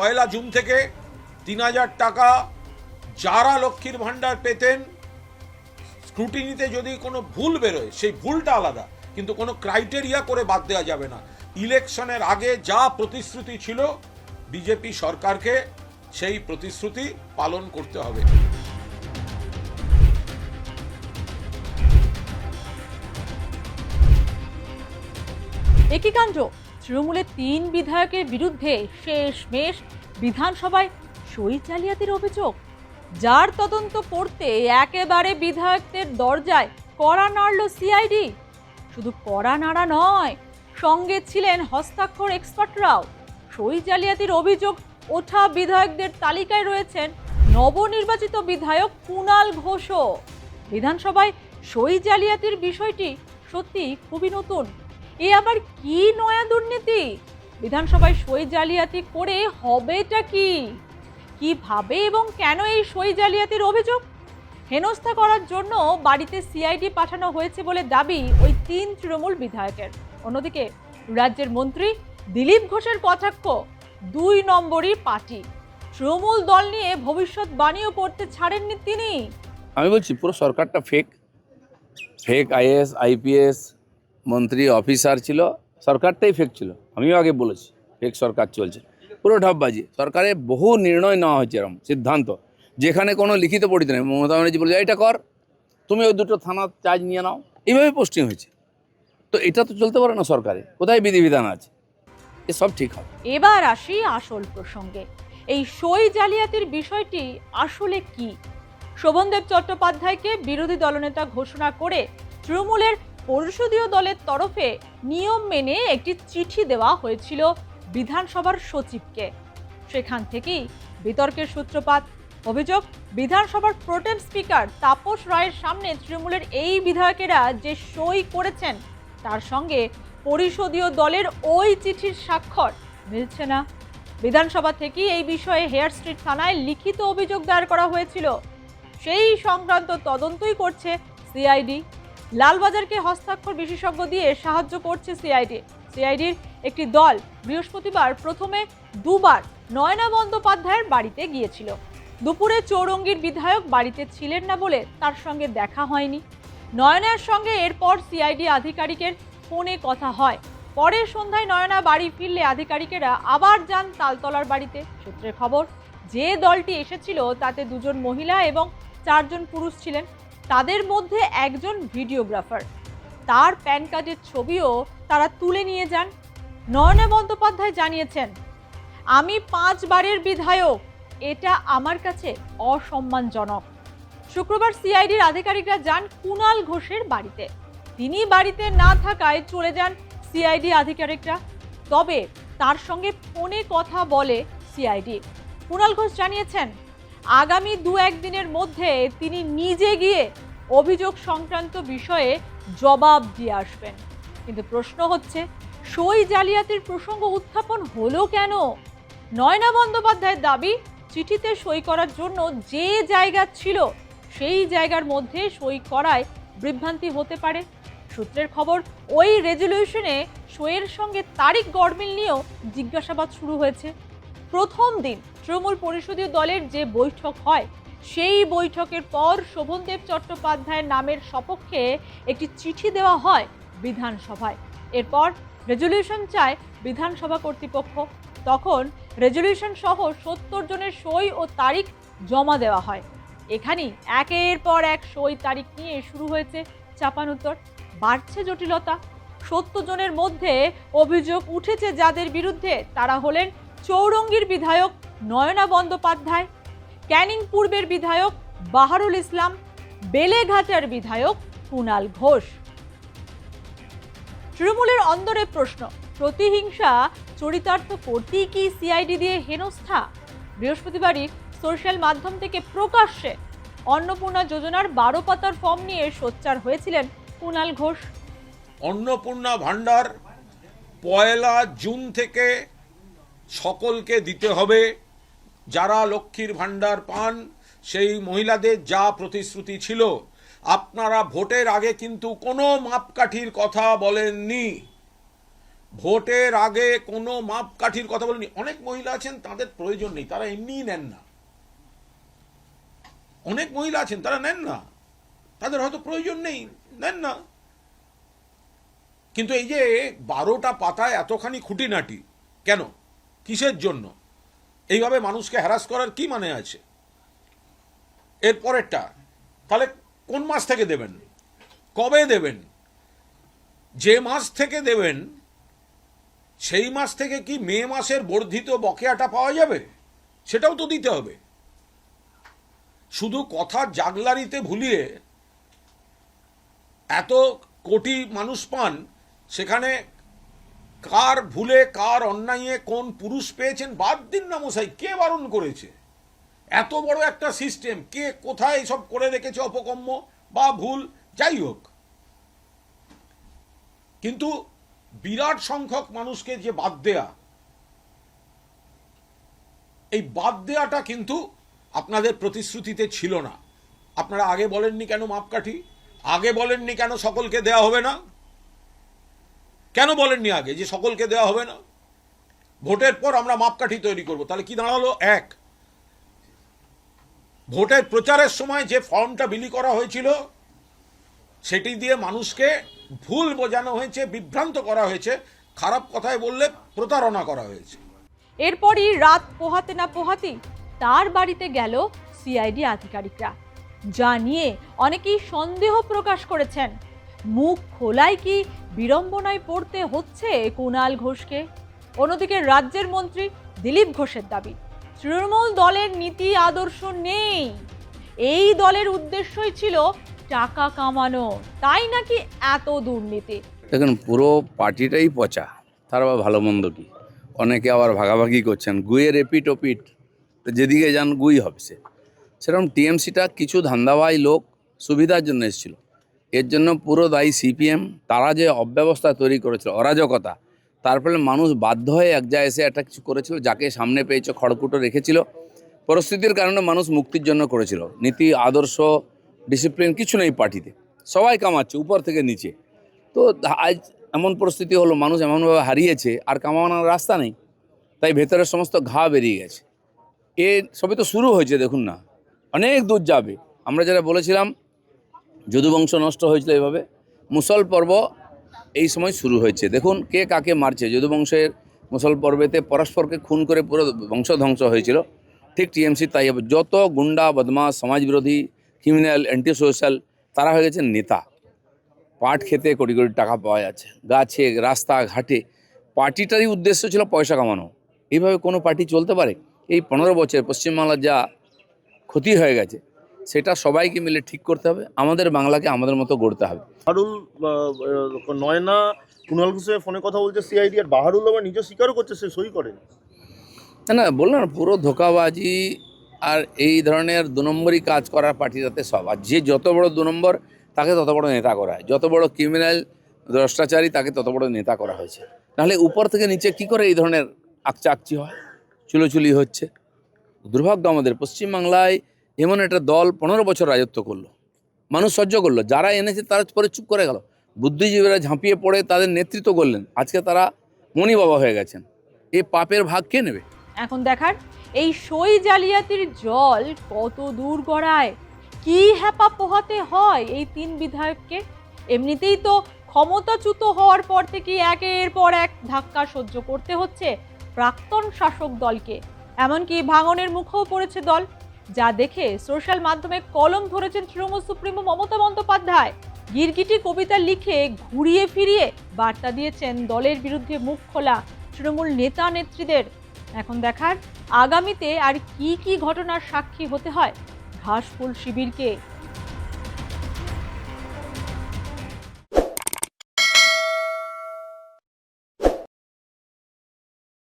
পয়লা June থেকে ৩,০০০ টাকা যারা লক্ষ্মীর ভাণ্ডার পেতেন, স্ক্রুটিনিতে যদি কোনো ভুল বেরোয় সেই ভুলটা আলাদা, কিন্তু কোনো ক্রাইটেরিয়া করে বাদ দেওয়া যাবে না। ইলেকশনের আগে যা প্রতিশ্রুতি ছিল বিজেপি সরকারকে সেই প্রতিশ্রুতি পালন করতে হবে। একই কাণ্ড, তৃণমূলের ৩ বিধায়কের বিরুদ্ধে শেষমেশ বিধানসভায় সই জালিয়াতির অভিযোগ, যার তদন্ত করতে একেবারে বিধায়কদের দরজায় কড়া নাড়ল সিআইডি। শুধু কড়া নাড়া নয়, সঙ্গে ছিলেন হস্তাক্ষর এক্সপার্টরাও। সই জালিয়াতির অভিযোগ ওঠা বিধায়কদের তালিকায় রয়েছেন নবনির্বাচিত বিধায়ক কুণাল ঘোষও। বিধানসভায় সই জালিয়াতির বিষয়টি সত্যি খুবই নতুন। এ আবার কি নয়া দুর্নীতি? বিধানসভায় সই জালিয়াতি করে হবেটা কি? কিভাবে এবং কেন এই সই জালিয়াতির অভিযোগ? হেনস্থা করার জন্য বাড়িতে সিআইডি পাঠানো হয়েছে বলে দাবি ওই ৩ তৃণমূল বিধায়কের। অন্যদিকে রাজ্যের মন্ত্রী দিলীপ ঘোষের কটাক্ষ, ২ নম্বরই পার্টি। তৃণমূল দল নিয়ে ভবিষ্যৎবাণীও করতে ছাড়েননি তিনি। আমি বলছি পুরো সরকারটা ফেক আইএএস আইপিএস মন্ত্রী অফিসার ছিল, সরকারটাই ফেক ছিল। আমিও আগে বলেছি ফেক সরকার চলছে, পুরো ঢপবাজি। সরকারে বহু নির্ণয় নেওয়া হয়েছে, এরকম সিদ্ধান্ত যেখানে কোনো লিখিত পড়িতে নেই। মমতা ব্যানার্জি বলে এটা কর, তুমি ওই 2টো থানা চার্জ নিয়ে নাও, এইভাবে পোস্টিং হয়েছে। তো এটা তো চলতে পারে না সরকারে, কোথায় বিধিবিধান আছে? এসব ঠিক হবে। এবার আসি আসল প্রসঙ্গে। এই সই জালিয়াতির বিষয়টি আসলে কি? শোভনদেব চট্টোপাধ্যায়কে বিরোধী দলনেতা ঘোষণা করে তৃণমূলের পরিষদীয় দলের তরফে নিয়ম মেনে একটি চিঠি দেওয়া হয়েছিল বিধানসভার সচিবকে। সেখান থেকেই বিতর্কের সূত্রপাত। অভিযোগ, বিধানসভার প্রোটেম স্পিকার তাপস রায়ের সামনে তৃণমূলের এই বিধায়কেরা যে সই করেছেন তার সঙ্গে পরিষদীয় দলের ওই চিঠির স্বাক্ষর মিলছে না। বিধানসভা থেকেই এই বিষয়ে হেয়ার স্ট্রিট থানায় লিখিত অভিযোগ দায়ের করা হয়েছিল। সেই সংক্রান্ত তদন্তই করছে সিআইডি। লালবাজারকে হস্তাক্ষর বিশেষজ্ঞ দিয়ে সাহায্য করছে সিআইডির একটি দল বৃহস্পতিবার প্রথমে 2বার নয়না বন্দ্যোপাধ্যায়ের বাড়িতে গিয়েছিল। দুপুরে চৌরঙ্গীর বিধায়ক বাড়িতে ছিলেন না বলে তার সঙ্গে দেখা হয়নি। নয়নার সঙ্গে এরপর সিআইডি আধিকারিকের ফোনে কথা হয়। পরের সন্ধ্যায় নয়না বাড়ি ফিরলে আধিকারিকেরা আবার যান তালতলার বাড়িতে। সূত্রের খবর, যে দলটি এসেছিল তাতে 2জন মহিলা এবং 4জন পুরুষ ছিলেন। তাদের মধ্যে একজন ভিডিওগ্রাফার, তার প্যান কার্ডের ছবিও তারা তুলে নিয়ে যান। নয়না বন্দ্যোপাধ্যায় জানিয়েছেন, আমি 5 বারের বিধায়ক, এটা আমার কাছে অসম্মানজনক। শুক্রবার সিআইডির আধিকারিকরা যান কুণাল ঘোষের বাড়িতে। তিনি বাড়িতে না থাকায় চলে যান সিআইডি আধিকারিকরা। তবে তার সঙ্গে ফোনে কথা বলে সিআইডি। কুণাল ঘোষ জানিয়েছেন, আগামী 2-1 দিনের মধ্যে তিনি নিজে গিয়ে অভিযোগ সংক্রান্ত বিষয়ে জবাব দিয়ে আসবেন। কিন্তু প্রশ্ন হচ্ছে, সই জালিয়াতির প্রসঙ্গ উত্থাপন হলো কেন? নয়না বন্দ্যোপাধ্যায়ের দাবি, চিঠিতে সই করার জন্য যে জায়গা ছিল সেই জায়গার মধ্যে সই করায় বিভ্রান্তি হতে পারে। সূত্রের খবর, ওই রেজলিউশনে সইয়ের সঙ্গে তারিখ গড়মিল নিয়েও জিজ্ঞাসাবাদ শুরু হয়েছে। প্রথম দিন তৃণমূল পরিষদীয় দলের যে বৈঠক হয়, সেই বৈঠকের পর শোভনদেব চট্টোপাধ্যায়ের নামের সপক্ষে একটি চিঠি দেওয়া হয় বিধানসভায়। এরপর রেজলিউশন চায় বিধানসভা কর্তৃপক্ষ। তখন রেজলিউশন সহ 70 জনের সই ও তারিখ জমা দেওয়া হয়। এখানেই একের পর এক সই তারিখ নিয়ে শুরু হয়েছে চাপানুত্তর। বাড়ছে জটিলতা। 70 জনের মধ্যে অভিযোগ উঠেছে যাদের বিরুদ্ধে, তারা হলেন চৌরঙ্গীর বিধায়ক নয়না বন্দ্যোপাধ্যায়, ক্যানিং পূর্বের বিধায়ক বাহারুল ইসলাম, বেলেঘাটার বিধায়ক কুণাল ঘোষ। তৃণমূলের অন্দরে প্রশ্ন, প্রতিহিংসা চরিতার্থ করতেই কি সিআইডি দিয়ে হেনস্থা? বৃহস্পতিবারই সোশ্যাল মাধ্যম থেকে প্রকাশ্যে অন্নপূর্ণা যোজনার 12 পাতার ফর্ম নিয়ে সোচ্চার হয়েছিলেন কুণাল ঘোষ। অন্নপূর্ণা ভাণ্ডার পয়লা জুন থেকে সকলকে দিতে হবে। যারা লক্ষ্মীর ভাণ্ডার পান সেই মহিলাদের যা প্রতিশ্রুতি ছিল, আপনারা ভোটের আগে কিন্তু কোনো মাপকাঠির কথা বলেননি। ভোটের আগে কোনো মাপকাঠির কথা বলেনি। অনেক মহিলা আছেন তাদের প্রয়োজন নেই, তারা এমনিই নেন না। অনেক মহিলা আছেন তারা নেন না, তাদের হয়তো প্রয়োজন নেই, নেন না। কিন্তু এই যে 12টা পাতায় এতখানি খুঁটিনাটি কেন, কিসের জন্য? এইভাবে মানুষকে হ্যারাস করার কি মানে আছে? এর পরেরটা তাহলে কোন মাস থেকে দেবেন, কবে দেবেন? যে মাস থেকে দেবেন সেই মাস থেকে কি মে মাসের বর্ধিত বকেয়াটা পাওয়া যাবে? সেটাও তো দিতে হবে। শুধু কথার জাগলারিতে ভুলিয়ে এত কোটি মানুষ পান, সেখানে কার ভুলে কার অন্যায়ে কোন পুরুষ পেয়েছেন বাদ দিন না মশাই, কে বারণ করেছে? এত বড় একটা সিস্টেম, কে কোথায় সব করে রেখেছে অপকম্ম বা ভুল, যাই হোক। কিন্তু বিরাট সংখ্যক মানুষকে যে বাদ দেয়া, এই বাদ দেয়াটা কিন্তু আপনাদের প্রতিশ্রুতিতে ছিল না। আপনারা আগে বলেননি কেন মাপকাঠি? আগে বলেননি কেন সকলকে দেয়া হবে না? কেন বলেননি আগে যে সকলকে দেওয়া হবে না? ভোটের পর আমরা মাপকাঠি তৈরি করব। তাহলে কি দাঁড়ালো? এক, ভোটের প্রচারের সময় যে ফর্মটা বিলি করা হয়েছিল সেটি দিয়ে মানুষকে ভুল বোঝানো হয়েছে, বিভ্রান্ত করা হয়েছে, খারাপ কথায় বললে প্রতারণা করা হয়েছে। এরপরই রাত পোহাতে না পোহাতেই তার বাড়িতে গেল সিআইডি আধিকারিকরা, যা নিয়ে অনেকেই সন্দেহ প্রকাশ করেছেন। মুখ খোলায় কি বিড়ম্বনায় পড়তে হচ্ছে কুণাল ঘোষকে? অন্যদিকে রাজ্যের মন্ত্রী দিলীপ ঘোষের দাবি, তৃণমূল দলের নীতি আদর্শ নেই, এই দলের উদ্দেশ্যই ছিল টাকা কামানো, তাই নাকি এত দুর্নীতি। দেখুন, পুরো পার্টিটাই পচা, তার আবার ভালো মন্দ কি? অনেকে আবার ভাগাভাগি করছেন, গুইয়ের এপিট ওপিট, তো যেদিকে যান গুই হবে সে। সেরকম টিএমসিটা কিছু ধান্দাবাজ লোক সুবিধার জন্য এসেছিল, এর জন্য পুরো দায়ী সিপিএম। তারা যে অব্যবস্থা তৈরি করেছিল, অরাজকতা, তার ফলে মানুষ বাধ্য হয়ে এক জায়গায় এসে একটা কিছু করেছিল, যাকে সামনে পেয়েছে খড়কুটো রেখেছিল। পরিস্থিতির কারণে মানুষ মুক্তির জন্য করেছিল। নীতি আদর্শ ডিসিপ্লিন কিছু নেই পার্টিতে, সবাই কামাচ্ছে উপর থেকে নিচে। তো আজ এমন পরিস্থিতি হলো, মানুষ এমনভাবে হারিয়েছে আর কামানোর রাস্তা নেই, তাই ভেতরের সমস্ত ঘা বেরিয়ে গেছে। এ সবই তো শুরু হয়েছে, দেখুন না, অনেক দূর যাবে। আমরা যারা বলেছিলাম যদুবংশ নষ্ট হয়েছিল এভাবে, মুসল পর্ব এই সময় শুরু হয়েছে। দেখুন কে কাকে মারছে। যদুবংশের মুসল পর্বেতে পরস্পরকে খুন করে পুরো বংশ ধ্বংস হয়েছিল, ঠিক টিএমসি তাই হবে। যত গুন্ডা বদমাশ সমাজবিরোধী ক্রিমিনাল অ্যান্টি সোশ্যাল, তারা হয়ে গেছে নেতা। পাট খেতে কোটি কোটি টাকা পাওয়া যাচ্ছে, গাছে রাস্তাঘাটে। পার্টিটারই উদ্দেশ্য ছিল পয়সা কামানো। এইভাবে কোনো পার্টি চলতে পারে? এই 15 বছর পশ্চিমবাংলার যা ক্ষতি হয়ে গেছে, সেটা সবাইকে মিলে ঠিক করতে হবে। আমাদের বাংলাকে আমাদের মতো গড়তে হবে। বাহারুল নয়না কুণাল ঘোষের ফোনে কথা বলছে সিআইডি, আর বাহারুল আবার নিজে স্বীকারও করছে সে সই করেনি। না, বললাম না, পুরো ধোঁকাবাজি আর এই ধরনের 2 নম্বরই কাজ করার পার্টিটাতে সব। আর যে যত বড় 2 নম্বর, তাকে তত বড় নেতা করা হয়। যত বড় ক্রিমিনাল ভ্রষ্টাচারী, তাকে তত বড় নেতা করা হয়েছে। নাহলে উপর থেকে নিচে কি করে এই ধরনের আকচাকচি হয়, চুলোচুলি হচ্ছে? দুর্ভাগ্য আমাদের পশ্চিমবাংলায় এমন একটা দল 15 বছর রাজত্ব করলো, মানুষ সহ্য করলো, যারা এনেছে তারা পরে চুপ করে গেল। বুদ্ধিজীবীরা ঝাঁপিয়ে পড়ে তাদের নেতৃত্ব করলেন, আজকে তারা মণি বাবা হয়ে গেছেন। এই পাপের ভাগ কে নেবে? এখন দেখার এই সই জালিয়াতির জল কত দূর গড়ায়, কি হ্যাপা পোহাতে হয় এই 3 বিধায়ককে। এমনিতেই তো ক্ষমতাচ্যুত হওয়ার পর থেকে একের পর এক ধাক্কা সহ্য করতে হচ্ছে প্রাক্তন শাসক দলকে। এমনকি ভাঙনের মুখেও পড়েছে দল, যা দেখে সোশ্যাল মাধ্যমে কলম ধরেছেন তৃণমূল সুপ্রিমো মমতা বন্দ্যোপাধ্যায়। গিরগিটি কবিতা লিখে ঘুরিয়ে ফিরিয়ে বার্তা দিয়েছেন দলের বিরুদ্ধে মুখ খোলা তৃণমূল নেতা নেত্রীদের। এখন দেখার আগামীতে আর কি কি ঘটনার সাক্ষী হতে হয় ঘাসফুল শিবিরকে।